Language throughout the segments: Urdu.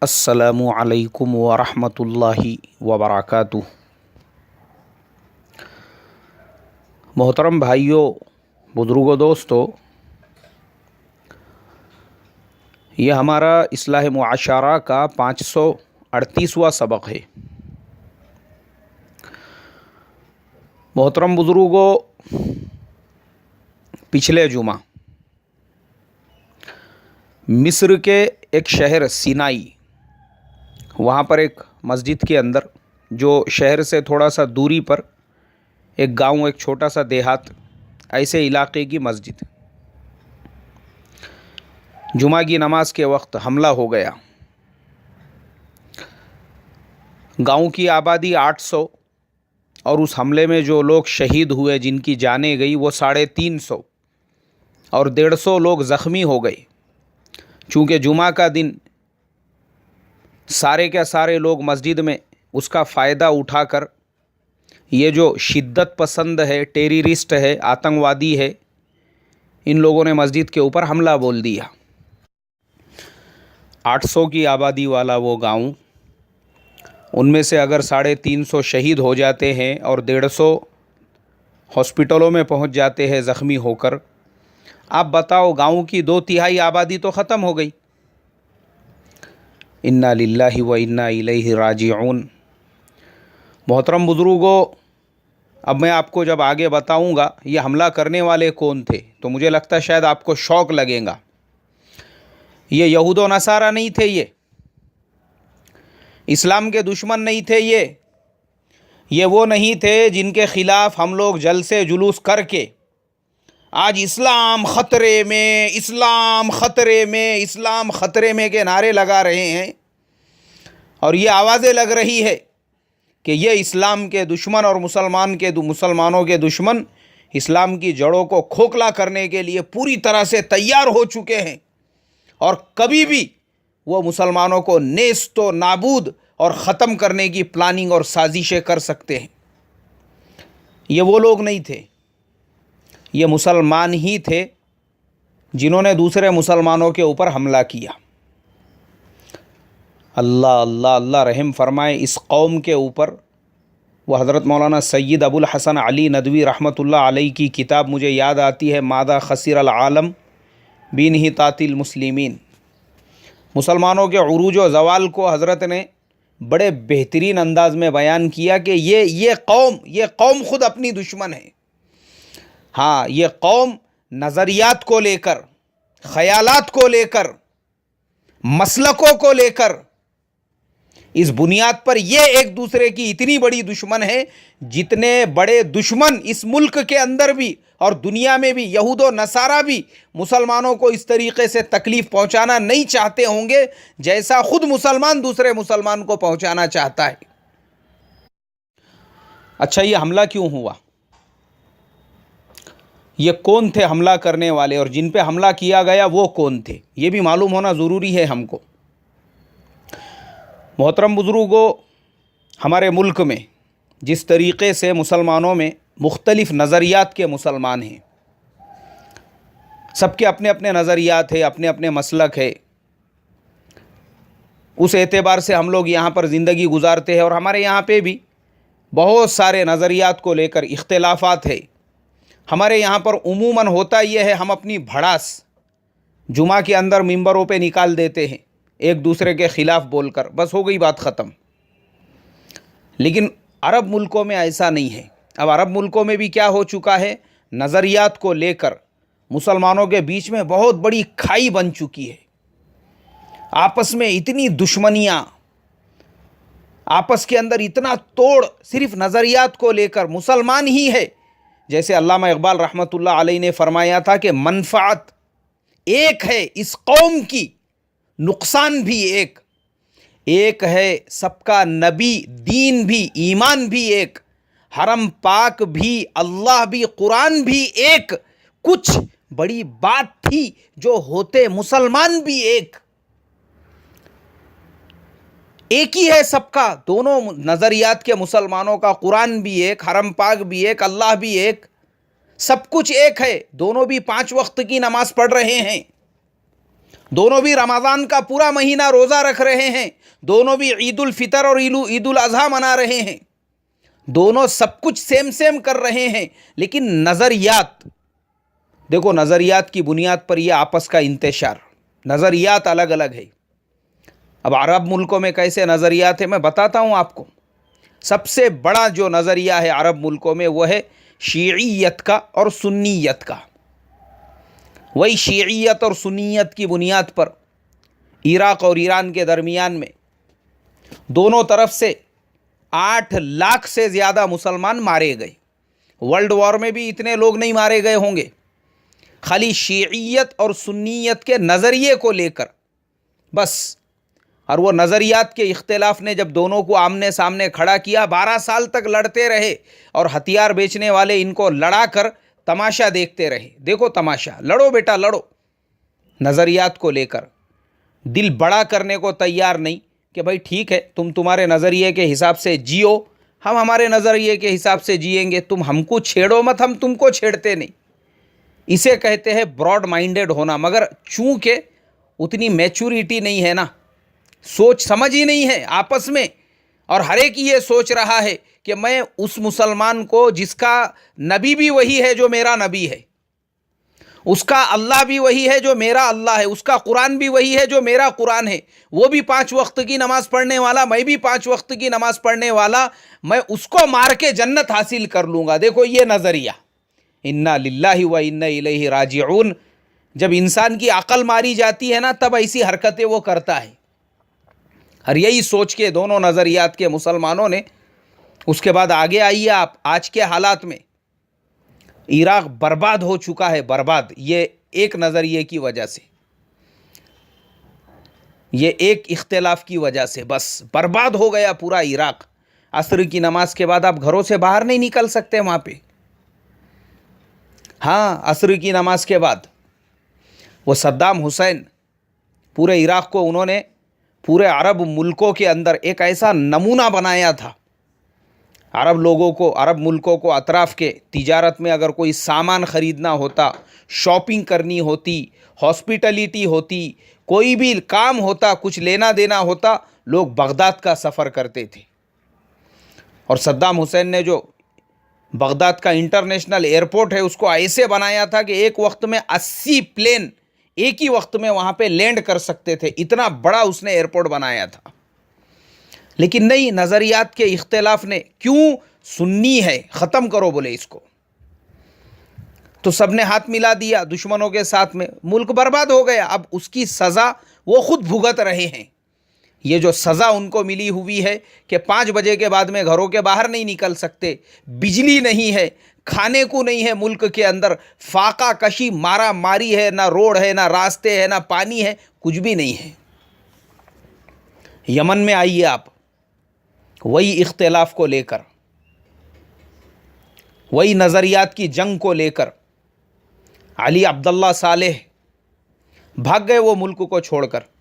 السلام علیکم ورحمۃ اللہ وبرکاتہ۔ محترم بھائیوں، بزرگوں، دوستو، یہ ہمارا اصلاح معاشرہ کا 538واں سبق ہے۔ محترم بزرگوں، پچھلے جمعہ مصر کے ایک شہر سینائی، وہاں پر ایک مسجد کے اندر، جو شہر سے تھوڑا سا دوری پر ایک گاؤں، ایک چھوٹا سا دیہات، ایسے علاقے کی مسجد، جمعہ کی نماز کے وقت حملہ ہو گیا۔ گاؤں کی آبادی 800 اور اس حملے میں جو لوگ شہید ہوئے، جن کی جانیں گئی، وہ 350 اور 150 لوگ زخمی ہو گئے۔ چونکہ جمعہ کا دن سارے کے سارے لوگ مسجد میں اس کا فائدہ اٹھا کر یہ جو شدت پسند ہے، ٹیررسٹ ہے، آتنکوادی ہے، ان لوگوں نے مسجد کے اوپر حملہ بول دیا۔ 800 کی آبادی والا وہ گاؤں، ان میں سے اگر 350 شہید ہو جاتے ہیں اور 150 ہاسپٹلوں میں پہنچ جاتے ہیں زخمی ہو کر، آپ بتاؤ، گاؤں کی 2/3 آبادی تو ختم ہو گئی۔ انا للہ و انا الیہ راجعون۔ محترم بزرگوں، اب میں آپ کو جب آگے بتاؤں گا یہ حملہ کرنے والے کون تھے، تو مجھے لگتا ہے شاید آپ کو شوق لگے گا۔ یہ یہود و نصارہ نہیں تھے، یہ اسلام کے دشمن نہیں تھے، یہ وہ نہیں تھے جن کے خلاف ہم لوگ جلسے جلوس کر کے آج اسلام خطرے میں، اسلام خطرے میں، اسلام خطرے میں کے نعرے لگا رہے ہیں، اور یہ آوازیں لگ رہی ہے کہ یہ اسلام کے دشمن اور مسلمانوں کے دشمن اسلام کی جڑوں کو کھوکھلا کرنے کے لیے پوری طرح سے تیار ہو چکے ہیں، اور کبھی بھی وہ مسلمانوں کو نیست و نابود اور ختم کرنے کی پلاننگ اور سازشیں کر سکتے ہیں۔ یہ وہ لوگ نہیں تھے، یہ مسلمان ہی تھے جنہوں نے دوسرے مسلمانوں کے اوپر حملہ کیا۔ اللہ اللہ اللہ رحم فرمائے اس قوم کے اوپر۔ وہ حضرت مولانا سید ابو الحسن علی ندوی رحمۃ اللہ علیہ کی کتاب مجھے یاد آتی ہے، ماذا خسر العالم بانحطاط المسلمین۔ مسلمانوں کے عروج و زوال کو حضرت نے بڑے بہترین انداز میں بیان کیا کہ یہ قوم خود اپنی دشمن ہے۔ ہاں، یہ قوم نظریات کو لے کر، خیالات کو لے کر، مسلکوں کو لے کر، اس بنیاد پر یہ ایک دوسرے کی اتنی بڑی دشمن ہے، جتنے بڑے دشمن اس ملک کے اندر بھی اور دنیا میں بھی یہود و نصارہ بھی مسلمانوں کو اس طریقے سے تکلیف پہنچانا نہیں چاہتے ہوں گے جیسا خود مسلمان دوسرے مسلمان کو پہنچانا چاہتا ہے۔ اچھا، یہ حملہ کیوں ہوا؟ یہ کون تھے حملہ کرنے والے، اور جن پہ حملہ کیا گیا وہ کون تھے، یہ بھی معلوم ہونا ضروری ہے ہم کو۔ محترم بزرگوں، ہمارے ملک میں جس طریقے سے مسلمانوں میں مختلف نظریات کے مسلمان ہیں، سب کے اپنے اپنے نظریات ہیں، اپنے اپنے مسلک ہے، اس اعتبار سے ہم لوگ یہاں پر زندگی گزارتے ہیں، اور ہمارے یہاں پہ بھی بہت سارے نظریات کو لے کر اختلافات ہے۔ ہمارے یہاں پر عموماً ہوتا یہ ہے، ہم اپنی بھڑاس جمعہ کے اندر ممبروں پہ نکال دیتے ہیں ایک دوسرے کے خلاف بول کر، بس ہو گئی بات ختم۔ لیکن عرب ملکوں میں ایسا نہیں ہے۔ اب عرب ملکوں میں بھی کیا ہو چکا ہے، نظریات کو لے کر مسلمانوں کے بیچ میں بہت بڑی کھائی بن چکی ہے۔ آپس میں اتنی دشمنیاں، آپس کے اندر اتنا توڑ، صرف نظریات کو لے کر۔ مسلمان ہی ہے، جیسے علامہ اقبال رحمۃ اللہ علیہ نے فرمایا تھا کہ منفعت ایک ہے اس قوم کی، نقصان بھی ایک ہے سب کا، نبی، دین بھی، ایمان بھی ایک، حرم پاک بھی، اللہ بھی، قرآن بھی ایک، کچھ بڑی بات تھی جو ہوتے مسلمان بھی ایک ہی ہے سب کا۔ دونوں نظریات کے مسلمانوں کا، قرآن بھی ایک، حرم پاک بھی ایک، اللہ بھی ایک، سب کچھ ایک ہے۔ دونوں بھی 5 وقت کی نماز پڑھ رہے ہیں، دونوں بھی رمضان کا پورا مہینہ روزہ رکھ رہے ہیں، دونوں بھی عید الفطر اور عید الاضحیٰ منا رہے ہیں، دونوں سب کچھ سیم کر رہے ہیں، لیکن نظریات، دیکھو نظریات کی بنیاد پر یہ آپس کا انتشار، نظریات الگ الگ ہے۔ اب عرب ملکوں میں کیسے نظریات ہیں میں بتاتا ہوں آپ کو۔ سب سے بڑا جو نظریہ ہے عرب ملکوں میں وہ ہے شیعیت کا اور سنیت کا۔ وہی شیعیت اور سنیت کی بنیاد پر عراق اور ایران کے درمیان میں دونوں طرف سے 8 لاکھ سے زیادہ مسلمان مارے گئے۔ ورلڈ وار میں بھی اتنے لوگ نہیں مارے گئے ہوں گے، خالی شیعیت اور سنیت کے نظریے کو لے کر بس۔ اور وہ نظریات کے اختلاف نے جب دونوں کو آمنے سامنے کھڑا کیا، 12 سال تک لڑتے رہے، اور ہتھیار بیچنے والے ان کو لڑا کر تماشا دیکھتے رہے۔ دیکھو تماشا، لڑو بیٹا لڑو، نظریات کو لے کر دل بڑا کرنے کو تیار نہیں کہ بھائی ٹھیک ہے تم تمہارے نظریے کے حساب سے جیو، ہم ہمارے نظریے کے حساب سے جئیں گے، تم ہم کو چھیڑو مت، ہم تم کو چھیڑتے نہیں۔ اسے کہتے ہیں براڈ مائنڈڈ ہونا، مگر چونکہ اتنی میچوریٹی نہیں ہے نا، سوچ سمجھ ہی نہیں ہے آپس میں، اور ہر ایک یہ سوچ رہا ہے کہ میں اس مسلمان کو جس کا نبی بھی وہی ہے جو میرا نبی ہے، اس کا اللہ بھی وہی ہے جو میرا اللہ ہے، اس کا قرآن بھی وہی ہے جو میرا قرآن ہے، وہ بھی 5 وقت کی نماز پڑھنے والا، میں بھی 5 وقت کی نماز پڑھنے والا، میں اس کو مار کے جنت حاصل کر لوں گا۔ دیکھو یہ نظریہ، انا للہ و انا الیہ راجعون، جب انسان کی عقل ماری جاتی ہے نا تب ایسی حرکتیں وہ کرتا ہے۔ اور یہی سوچ کے دونوں نظریات کے مسلمانوں نے اس کے بعد آگے آئیے آپ، آج کے حالات میں عراق برباد ہو چکا ہے، برباد، یہ ایک نظریے کی وجہ سے، یہ ایک اختلاف کی وجہ سے بس برباد ہو گیا پورا عراق۔ عصر کی نماز کے بعد آپ گھروں سے باہر نہیں نکل سکتے وہاں پہ، ہاں عصر کی نماز کے بعد۔ وہ صدام حسین پورے عراق کو انہوں نے پورے عرب ملکوں کے اندر ایک ایسا نمونہ بنایا تھا، عرب لوگوں کو، عرب ملکوں کو، اطراف کے تجارت میں اگر کوئی سامان خریدنا ہوتا، شاپنگ کرنی ہوتی، ہاسپٹیلٹی ہوتی، کوئی بھی کام ہوتا، کچھ لینا دینا ہوتا، لوگ بغداد کا سفر کرتے تھے۔ اور صدام حسین نے جو بغداد کا انٹرنیشنل ایئرپورٹ ہے اس کو ایسے بنایا تھا کہ ایک وقت میں 80 پلین ایک ہی وقت میں وہاں پہ لینڈ کر سکتے تھے، اتنا بڑا اس نے ایئرپورٹ بنایا تھا۔ لیکن نہیں، نظریات کے اختلاف نے، کیوں سنی ہے ختم کرو بولے اس کو، تو سب نے ہاتھ ملا دیا دشمنوں کے ساتھ میں، ملک برباد ہو گیا۔ اب اس کی سزا وہ خود بھگت رہے ہیں۔ یہ جو سزا ان کو ملی ہوئی ہے کہ 5 بجے کے بعد میں گھروں کے باہر نہیں نکل سکتے، بجلی نہیں ہے، کھانے کو نہیں ہے، ملک کے اندر فاقہ کشی، مارا ماری ہے، نہ روڈ ہے، نہ راستے ہے، نہ پانی ہے، کچھ بھی نہیں ہے۔ یمن میں آئیے آپ، وہی اختلاف کو لے کر، وہی نظریات کی جنگ کو لے کر علی عبداللہ صالح بھاگ گئے وہ ملک کو چھوڑ کر۔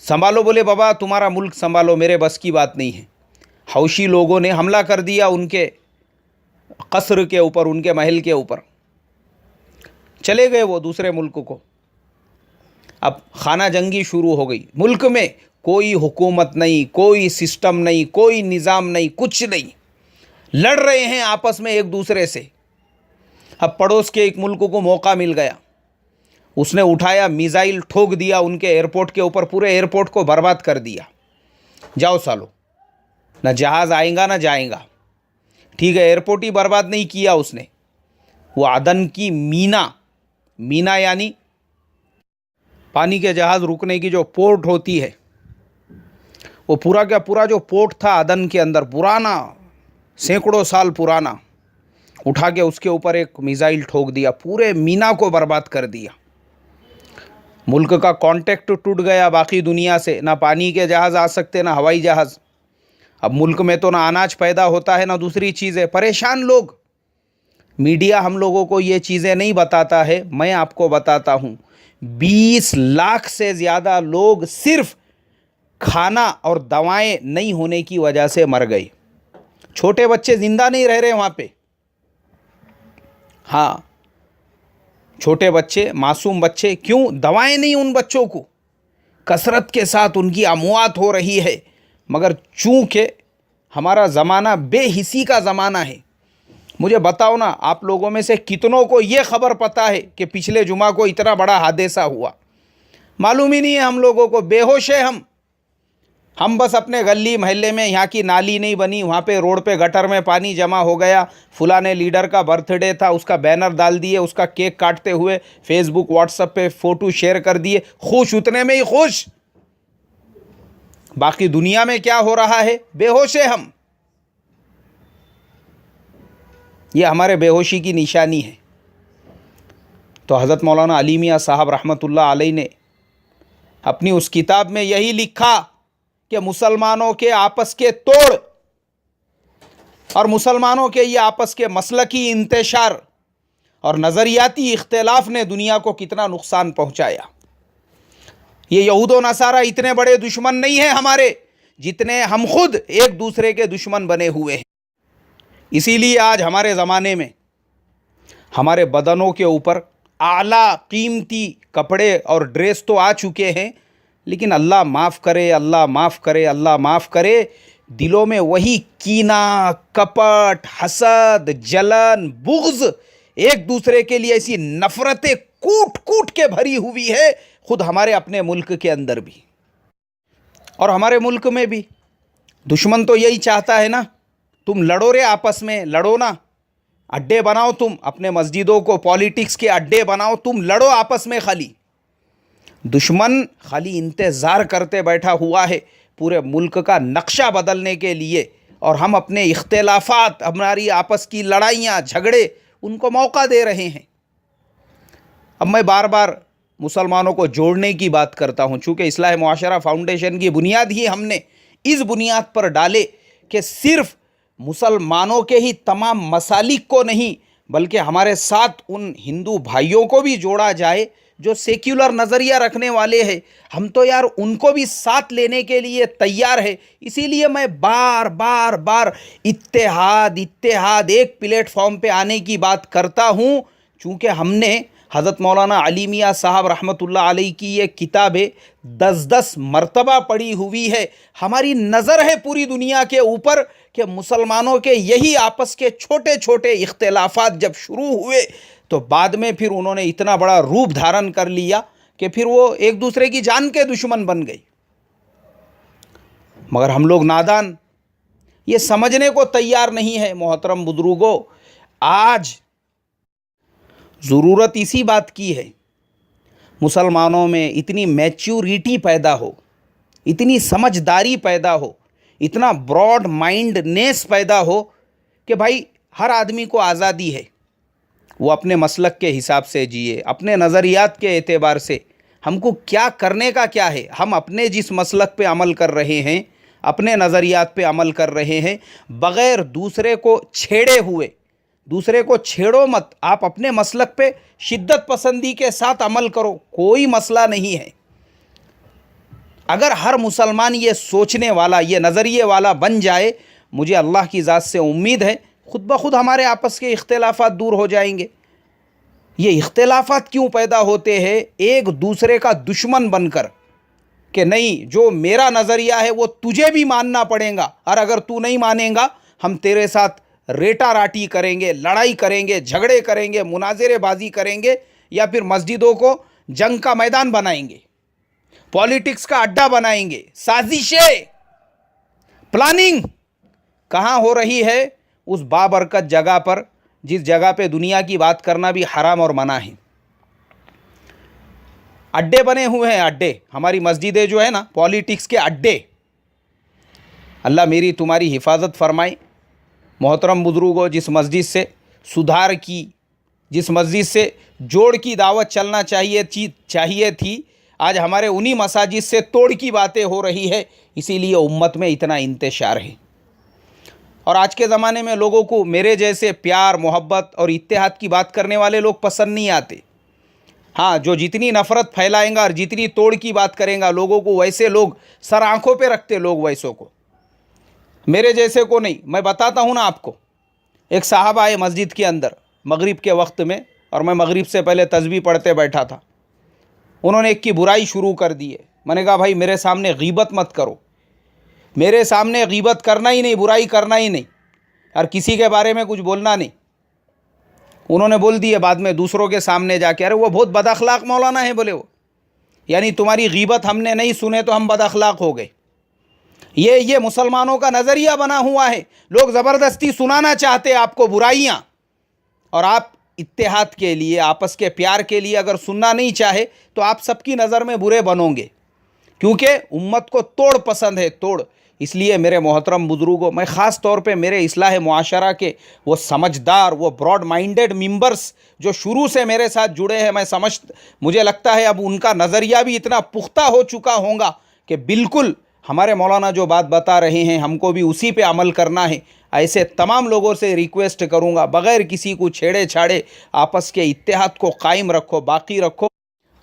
سنبھالو بولے بابا تمہارا ملک سنبھالو، میرے بس کی بات نہیں ہے۔ حوثی لوگوں نے حملہ کر دیا ان کے قصر کے اوپر، ان کے محل کے اوپر، چلے گئے وہ دوسرے ملک کو۔ اب خانہ جنگی شروع ہو گئی، ملک میں کوئی حکومت نہیں، کوئی سسٹم نہیں، کوئی نظام نہیں، کچھ نہیں، لڑ رہے ہیں آپس میں ایک دوسرے سے۔ اب پڑوس کے ایک ملک کو موقع مل گیا، اس نے اٹھایا میزائل ٹھوک دیا ان کے ایئرپورٹ کے اوپر، پورے ایئرپورٹ کو برباد کر دیا۔ جاؤ سالو، نہ جہاز آئیں گا نہ جائیں گا، ٹھیک ہے، ایئرپورٹ ہی برباد نہیں کیا اس نے، وہ عدن کی مینا یعنی پانی کے جہاز رکنے کی جو پورٹ ہوتی ہے، وہ پورا کا پورا جو پورٹ تھا عدن کے اندر، پرانا، سینکڑوں سال پرانا، اٹھا کے اس کے اوپر ایک میزائل ٹھوک دیا، پورے مینا کو برباد کر دیا۔ ملک کا کانٹیکٹ ٹوٹ گیا باقی دنیا سے، نہ پانی کے جہاز آ سکتے، نہ ہوائی جہاز۔ اب ملک میں تو نہ اناج پیدا ہوتا ہے نہ دوسری چیزیں، پریشان لوگ۔ میڈیا ہم لوگوں کو یہ چیزیں نہیں بتاتا ہے، میں آپ کو بتاتا ہوں۔ 20 لاکھ سے زیادہ لوگ صرف کھانا اور دوائیں نہیں ہونے کی وجہ سے مر گئے۔ چھوٹے بچے زندہ نہیں رہ رہے وہاں پہ، ہاں چھوٹے بچے، معصوم بچے، کیوں؟ دوائیں نہیں ان بچوں کو۔ کثرت کے ساتھ ان کی اموات ہو رہی ہے، مگر چونکہ ہمارا زمانہ بے حسی کا زمانہ ہے. مجھے بتاؤ نا، آپ لوگوں میں سے کتنوں کو یہ خبر پتہ ہے کہ پچھلے جمعہ کو اتنا بڑا حادثہ ہوا؟ معلوم ہی نہیں ہے ہم لوگوں کو، بے ہوش ہے ہم بس اپنے گلی محلے میں یہاں کی نالی نہیں بنی، وہاں پہ روڈ پہ گٹر میں پانی جمع ہو گیا، فلاں لیڈر کا برتھ ڈے تھا، اس کا بینر ڈال دیے، اس کا کیک کاٹتے ہوئے فیس بک واٹس ایپ پہ فوٹو شیئر کر دیے، خوش اتنے میں ہی خوش. باقی دنیا میں کیا ہو رہا ہے؟ بے ہوش ہے ہم. یہ ہمارے بے ہوشی کی نشانی ہے. تو حضرت مولانا علی میاں صاحب رحمۃ اللہ علیہ نے اپنی اس کتاب میں یہی لکھا کہ مسلمانوں کے آپس کے توڑ اور مسلمانوں کے یہ آپس کے مسلکی انتشار اور نظریاتی اختلاف نے دنیا کو کتنا نقصان پہنچایا. یہ یہود و نصارہ اتنے بڑے دشمن نہیں ہیں ہمارے جتنے ہم خود ایک دوسرے کے دشمن بنے ہوئے ہیں. اسی لیے آج ہمارے زمانے میں ہمارے بدنوں کے اوپر اعلیٰ قیمتی کپڑے اور ڈریس تو آ چکے ہیں، لیکن اللہ معاف کرے، اللہ معاف کرے، اللہ معاف کرے، دلوں میں وہی کینہ، کپٹ، حسد، جلن، بغض، ایک دوسرے کے لیے ایسی نفرتیں کوٹ کوٹ کے بھری ہوئی ہے، خود ہمارے اپنے ملک کے اندر بھی اور ہمارے ملک میں بھی. دشمن تو یہی چاہتا ہے نا، تم لڑو رے، آپس میں لڑو نا، اڈے بناؤ، تم اپنے مسجدوں کو پالیٹکس کے اڈے بناؤ، تم لڑو آپس میں. خالی دشمن خالی انتظار کرتے بیٹھا ہوا ہے پورے ملک کا نقشہ بدلنے کے لیے، اور ہم اپنے اختلافات، ہماری آپس کی لڑائیاں، جھگڑے، ان کو موقع دے رہے ہیں. اب میں بار بار مسلمانوں کو جوڑنے کی بات کرتا ہوں، چونکہ اصلاح معاشرہ فاؤنڈیشن کی بنیاد ہی ہم نے اس بنیاد پر ڈالے کہ صرف مسلمانوں کے ہی تمام مسالک کو نہیں بلکہ ہمارے ساتھ ان ہندو بھائیوں کو بھی جوڑا جائے جو سیکولر نظریہ رکھنے والے ہیں. ہم تو یار ان کو بھی ساتھ لینے کے لیے تیار ہے. اسی لیے میں بار بار اتحاد ایک پلیٹ فارم پہ آنے کی بات کرتا ہوں، چونکہ ہم نے حضرت مولانا علی میاں صاحب رحمۃ اللہ علیہ کی یہ کتابیں 10 مرتبہ پڑھی ہوئی ہے. ہماری نظر ہے پوری دنیا کے اوپر کہ مسلمانوں کے یہی آپس کے چھوٹے چھوٹے اختلافات جب شروع ہوئے تو بعد میں پھر انہوں نے اتنا بڑا روپ دھارن کر لیا کہ پھر وہ ایک دوسرے کی جان کے دشمن بن گئی. مگر ہم لوگ نادان یہ سمجھنے کو تیار نہیں ہے. محترم بزرگوں، آج ضرورت اسی بات کی ہے، مسلمانوں میں اتنی میچیوریٹی پیدا ہو، اتنی سمجھداری پیدا ہو، اتنا براڈ مائنڈنیس پیدا ہو کہ بھائی ہر آدمی کو آزادی ہے، وہ اپنے مسلک کے حساب سے جیے، اپنے نظریات کے اعتبار سے. ہم کو کیا کرنے کا کیا ہے؟ ہم اپنے جس مسلک پہ عمل کر رہے ہیں، اپنے نظریات پہ عمل کر رہے ہیں، بغیر دوسرے کو چھیڑے ہوئے. دوسرے کو چھیڑو مت، آپ اپنے مسلک پہ شدت پسندی کے ساتھ عمل کرو، کوئی مسئلہ نہیں ہے. اگر ہر مسلمان یہ سوچنے والا، یہ نظریے والا بن جائے، مجھے اللہ کی ذات سے امید ہے خود بخود ہمارے آپس کے اختلافات دور ہو جائیں گے. یہ اختلافات کیوں پیدا ہوتے ہیں؟ ایک دوسرے کا دشمن بن کر کہ نہیں، جو میرا نظریہ ہے وہ تجھے بھی ماننا پڑے گا، اور اگر تو نہیں مانے گا ہم تیرے ساتھ ریٹا راٹی کریں گے، لڑائی کریں گے، جھگڑے کریں گے، مناظرے بازی کریں گے، یا پھر مسجدوں کو جنگ کا میدان بنائیں گے، پالیٹکس کا اڈا بنائیں گے. سازشیں، پلاننگ کہاں ہو رہی ہے؟ اس بابرکت جگہ پر جس جگہ پہ دنیا کی بات کرنا بھی حرام اور منع ہے. اڈے بنے ہوئے ہیں، اڈے. ہماری مسجدیں جو ہے نا، پالیٹکس کے اڈے. اللہ میری تمہاری حفاظت فرمائے. محترم بزرگوں، جس مسجد سے سدھار کی، جس مسجد سے جوڑ کی دعوت چلنا چاہیے تھی، آج ہمارے انہی مساجد سے توڑ کی باتیں ہو رہی ہے. اسی لیے امت میں اتنا انتشار ہے. اور آج کے زمانے میں لوگوں کو میرے جیسے پیار، محبت اور اتحاد کی بات کرنے والے لوگ پسند نہیں آتے. ہاں، جو جتنی نفرت پھیلائیں گا اور جتنی توڑ کی بات کریں گا لوگوں کو، ویسے لوگ سر آنکھوں پہ رکھتے لوگ ویسوں کو، میرے جیسے کو نہیں. میں بتاتا ہوں نا آپ کو، ایک صاحب آئے مسجد کے اندر مغرب کے وقت میں، اور میں مغرب سے پہلے تسبیح پڑھتے بیٹھا تھا. انہوں نے ایک کی برائی شروع کر دی ہے. میں نے کہا بھائی میرے سامنے غیبت مت کرو، میرے سامنے غیبت کرنا ہی نہیں، برائی کرنا ہی نہیں، اور کسی کے بارے میں کچھ بولنا نہیں۔ انہوں نے بول دیے بعد میں دوسروں کے سامنے جا کے، ارے وہ بہت بد اخلاق مولانا ہے، بولے وہ یعنی تمہاری غیبت ہم نے نہیں سنے تو ہم بد اخلاق ہو گئے۔ یہ مسلمانوں کا نظریہ بنا ہوا ہے، لوگ زبردستی سنانا چاہتے آپ کو برائیاں، اور آپ اتحاد کے لیے، آپس کے پیار کے لیے اگر سننا نہیں چاہے تو آپ سب کی نظر میں برے بنو گے، کیونکہ امت کو توڑ پسند ہے، توڑ۔ اس لیے میرے محترم بزرگوں، میں خاص طور پہ میرے اصلاح معاشرہ کے وہ سمجھدار، وہ براڈ مائنڈڈ ممبرز جو شروع سے میرے ساتھ جڑے ہیں، مجھے لگتا ہے اب ان کا نظریہ بھی اتنا پختہ ہو چکا ہوگا کہ بالکل ہمارے مولانا جو بات بتا رہے ہیں ہم کو بھی اسی پہ عمل کرنا ہے۔ ایسے تمام لوگوں سے ریکویسٹ کروں گا، بغیر کسی کو چھیڑے چھاڑے آپس کے اتحاد کو قائم رکھو، باقی رکھو،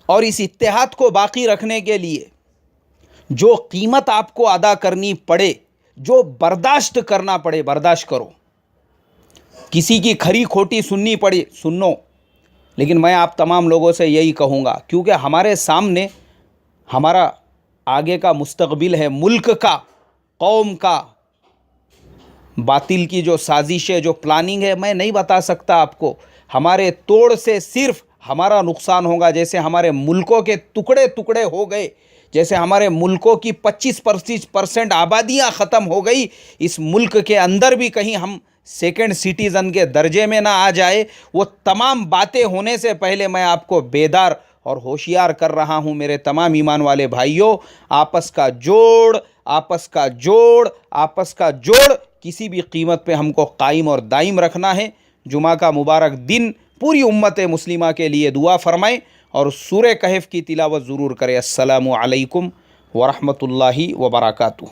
اور اس اتحاد کو باقی رکھنے کے لیے جو قیمت آپ کو ادا کرنی پڑے، جو برداشت کرنا پڑے، برداشت کرو۔ کسی کی کھری کھوٹی سننی پڑی، سنو، لیکن میں آپ تمام لوگوں سے یہی کہوں گا، کیونکہ ہمارے سامنے ہمارا آگے کا مستقبل ہے، ملک کا، قوم کا۔ باطل کی جو سازش ہے، جو پلاننگ ہے، میں نہیں بتا سکتا آپ کو۔ ہمارے توڑ سے صرف ہمارا نقصان ہوگا، جیسے ہمارے ملکوں کے ٹکڑے ٹکڑے ہو گئے، جیسے ہمارے ملکوں کی 25% آبادیاں ختم ہو گئی، اس ملک کے اندر بھی کہیں ہم سیکنڈ سٹیزن کے درجے میں نہ آ جائے۔ وہ تمام باتیں ہونے سے پہلے میں آپ کو بیدار اور ہوشیار کر رہا ہوں میرے تمام ایمان والے بھائیوں، آپس کا جوڑ، آپس کا جوڑ، آپس کا جوڑ کسی بھی قیمت پہ ہم کو قائم اور دائم رکھنا ہے۔ جمعہ کا مبارک دن پوری امت مسلمہ کے لیے دعا فرمائیں اور سورہ کہف کی تلاوت ضرور کریں۔ السلام علیکم ورحمۃ اللہ وبرکاتہ۔